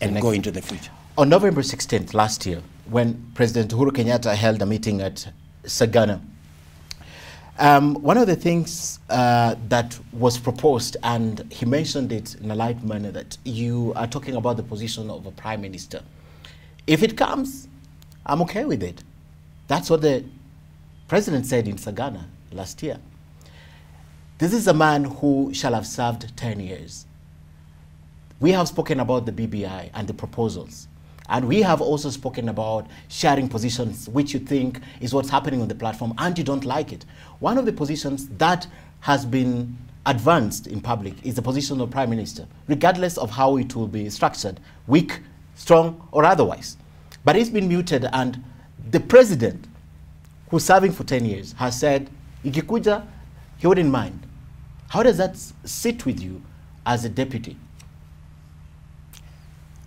and go into the future. On November 16th last year, when President Uhuru Kenyatta held a meeting at Sagana, one of the things that was proposed, and he mentioned it in a light manner, that you are talking about the position of a prime minister. If it comes, I'm okay with it. That's what the president said in Sagana last year. This is a man who shall have served 10 years. We have spoken about the BBI and the proposals. And we have also spoken about sharing positions, which you think is what's happening on the platform, and you don't like it. One of the positions that has been advanced in public is the position of Prime Minister, regardless of how it will be structured, weak, strong, or otherwise. But it's been muted, and the president, who's serving for 10 years, has said, ikikuja, he wouldn't mind. How does that sit with you as a deputy?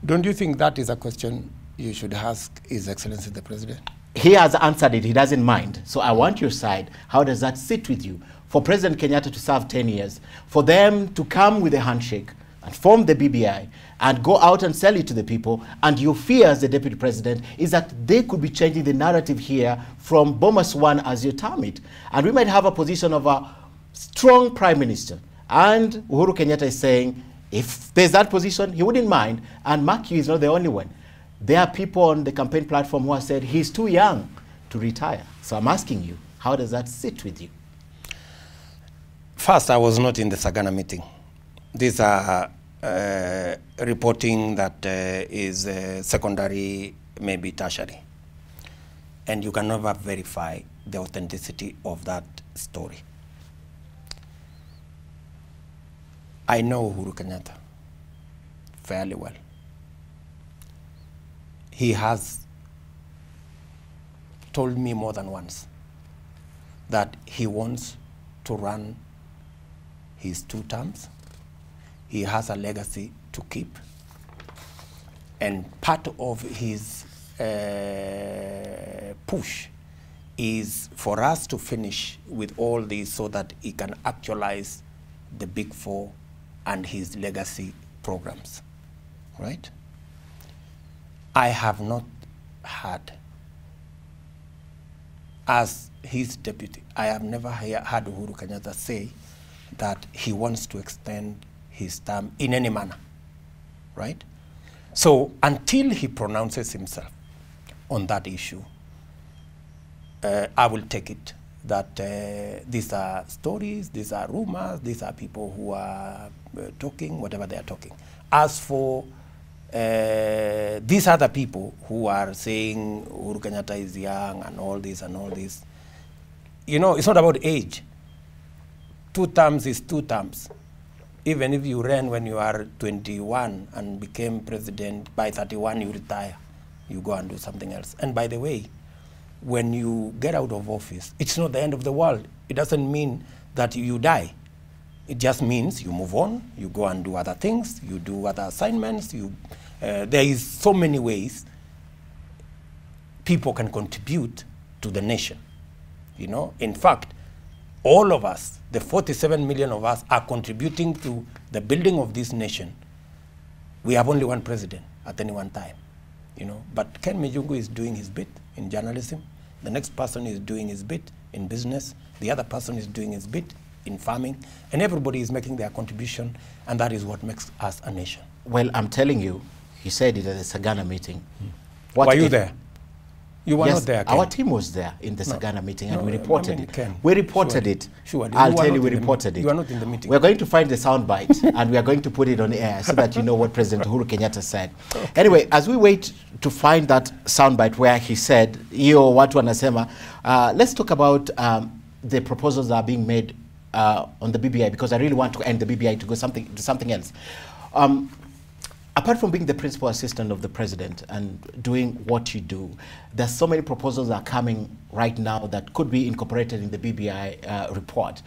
Don't you think that is a question you should ask His Excellency the President? He has answered it. He doesn't mind. So I want your side. How does that sit with you? For President Kenyatta to serve 10 years, for them to come with a handshake and form the BBI and go out and sell it to the people, and your fear as the Deputy President is that they could be changing the narrative here from Bomas 1, as you term it. And we might have a position of a strong Prime Minister. And Uhuru Kenyatta is saying, if there's that position, he wouldn't mind. And Maki is not the only one. There are people on the campaign platform who have said he's too young to retire. So I'm asking you, how does that sit with you? First, I was not in the Sagana meeting. These are reporting that is secondary, maybe tertiary. And you can never verify the authenticity of that story. I know Uhuru Kenyatta fairly well. He has told me more than once that he wants to run his 2 terms. He has a legacy to keep. And part of his push is for us to finish with all this so that he can actualize the Big 4 and his legacy programs, right? I have not had, as his deputy, I have never heard Uhuru Kenyatta say that he wants to extend his term in any manner, right? So until he pronounces himself on that issue, I will take it that these are stories, these are rumors, these are people who are talking, whatever they are talking. As for these other people who are saying Uhuru Kenyatta is young and all this, you know, it's not about age. 2 terms is 2 terms. Even if you ran when you are 21 and became president, by 31 you retire, you go and do something else. And by the way, when you get out of office, it's not the end of the world. It doesn't mean that you die. It just means you move on, you go and do other things, you do other assignments. There is so many ways people can contribute to the nation. You know, in fact, all of us, the 47 million of us, are contributing to the building of this nation. We have only one president at any one time. You know, but Ken Mijungu is doing his bit in journalism. The next person is doing his bit in business. The other person is doing his bit in farming. And everybody is making their contribution, and that is what makes us a nation. Well, I'm telling you, he said it at the Sagana meeting. Were you there? You were not there, Ken. Our team was there in the Sagana meeting, and we reported it. Ken, we reported it. Sure. I'll tell you, we reported it. You are not in the meeting. We're going to find the soundbite, and we are going to put it on air so that you know what President Uhuru Kenyatta said. Okay. Anyway, as we wait to find that soundbite where he said, "Iyo watu wanasema," let's talk about the proposals that are being made on the BBI, because I really want to end the BBI to go to something else. Apart from being the principal assistant of the president and doing what you do, there's so many proposals that are coming right now that could be incorporated in the BBI report.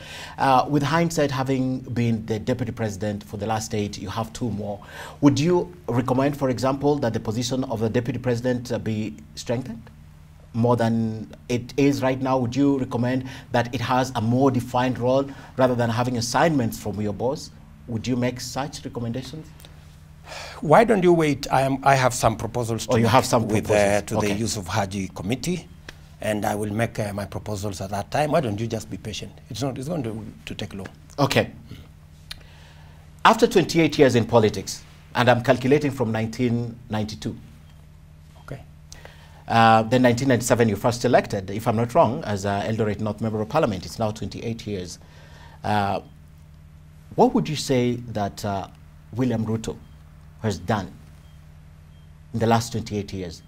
With hindsight, having been the deputy president for the last 8, you have 2 more. Would you recommend, for example, that the position of the deputy president be strengthened more than it is right now? Would you recommend that it has a more defined role rather than having assignments from your boss? Would you make such recommendations? Why don't you wait? I have some proposals to you have some with proposals. to the use of Haji committee, and I will make my proposals at that time. Why don't you just be patient? It's going to take long. Okay. After 28 years in politics, and I'm calculating from 1992. Okay. Then 1997 you first elected, if I'm not wrong, as Eldoret North Member of Parliament. It's now 28 years. What would you say that William Ruto has done in the last 28 years?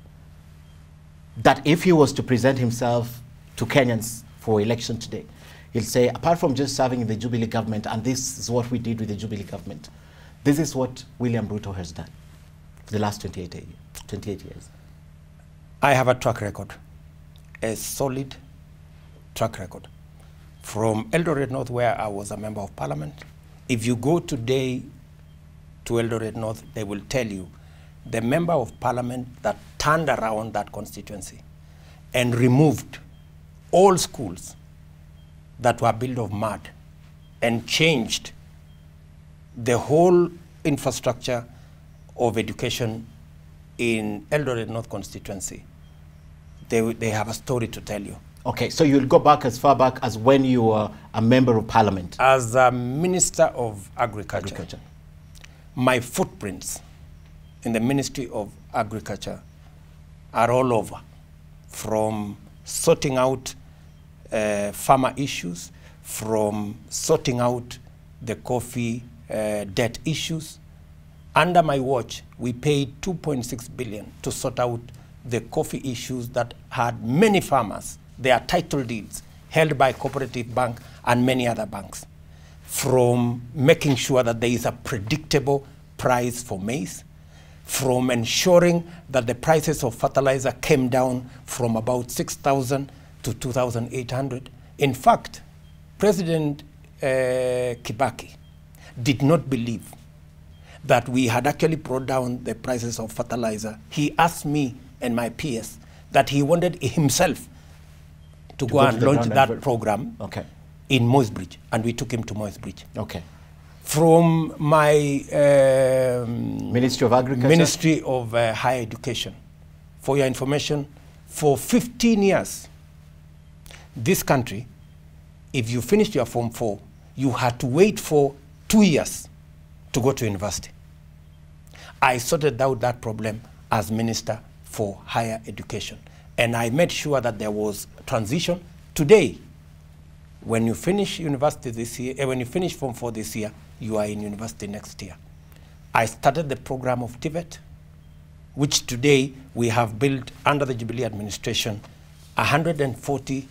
That if he was to present himself to Kenyans for election today, he'll say, apart from just serving in the Jubilee government, and this is what we did with the Jubilee government, this is what William Ruto has done for the last 28 years. I have a track record, a solid track record. From Eldoret North, where I was a member of parliament, if you go today to Eldoret North, they will tell you the member of parliament that turned around that constituency and removed all schools that were built of mud and changed the whole infrastructure of education in Eldoret North constituency. They have a story to tell you. Okay, so you'll go back as far back as when you were a member of parliament. As a Minister of Agriculture. My footprints in the Ministry of Agriculture are all over, from sorting out farmer issues, from sorting out the coffee debt issues. Under my watch, we paid 2.6 billion to sort out the coffee issues that had many farmers, their title deeds held by Cooperative Bank and many other banks. From making sure that there is a predictable price for maize, from ensuring that the prices of fertilizer came down from about 6,000 to 2,800. In fact, President Kibaki did not believe that we had actually brought down the prices of fertilizer. He asked me and my peers that he wanted himself to go and launch that program in Moisbridge, and we took him to Moisbridge. Okay. From my Ministry of Agriculture? Ministry of Higher Education. For your information, for 15 years, this country, if you finished your Form 4, you had to wait for 2 years to go to university. I sorted out that problem as Minister for Higher Education, and I made sure that there was transition. Today, when you finish university this year, when you finish Form 4 this year, you are in university next year. I started the program of TVET, which today we have built under the Jubilee administration 140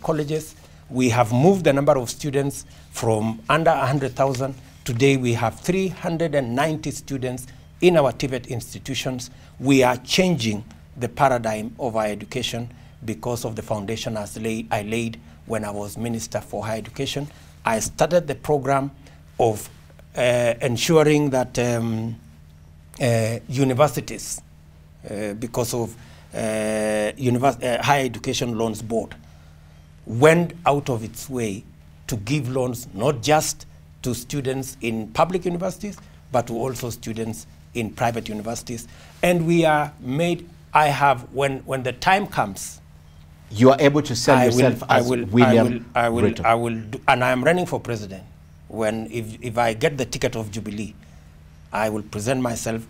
colleges. We have moved the number of students from under 100,000. Today we have 390 students in our TVET institutions. We are changing the paradigm of our education because of the foundation I laid when I was Minister for Higher Education. I started the program of ensuring that universities, because of Higher Education Loans Board, went out of its way to give loans not just to students in public universities, but to also students in private universities. And we are made, when the time comes, you are able to sell yourself as William Ruto. I will do, and I am running for president. If I get the ticket of Jubilee, I will present myself